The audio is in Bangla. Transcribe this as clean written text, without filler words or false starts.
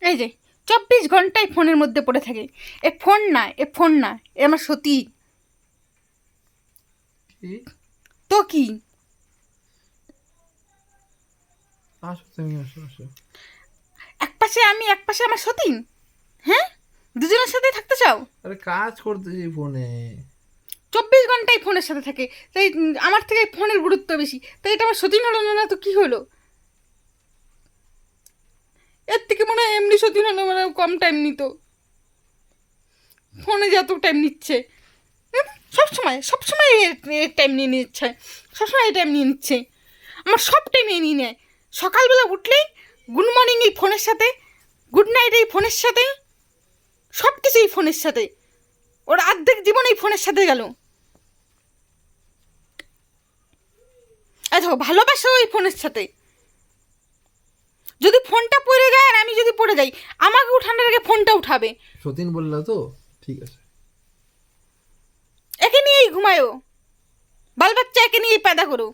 এই যে 24 ঘন্টাই ফোনের মধ্যে পড়ে থাকে। এ ফোন না, এ ফোন না, এ আমার সতী। তো কি? এক পাশে আমি, এক পাশে আমার সতীন। হ্যাঁ, দুজনের সাথেই থাকতে চাও? আরে কাজ করতেছি ফোনে। 24 ঘন্টাই ফোনের সাথে থাকে, তাই আমার থেকে ফোনের গুরুত্ব বেশি। তাই এটা আমার সতীন হলো না, তো কি হলো? এর থেকে মনে হয় এমনি সতীন হলো, মানে কম টাইম নিত। ফোনে যে এত টাইম নিচ্ছে, সবসময় সবসময় টাইম নিয়ে নিচ্ছে, সবসময় টাইম নিয়ে নিচ্ছে। আমার সব টাইম নিয়ে নেয়। সকালবেলা উঠলেই গুড মর্নিং এই ফোনের সাথে, গুড নাইট এই ফোনের সাথে, সব কিছু এই ফোনের সাথে। ওর অর্ধেক জীবন এই ফোনের সাথে গেল। দেখো, ভালোবাসা ওই ফোনের সাথে। যদি ফোনটা পড়ে যায় আর আমি যদি পড়ে যাই, আমাকে উঠানোর আগে ফোনটা উঠাবে। সতীন বললা তো, ঠিক আছে। একে নিয়েই ঘুমায়ও, বাল বাচ্চা একে নিয়েই पैदा করো।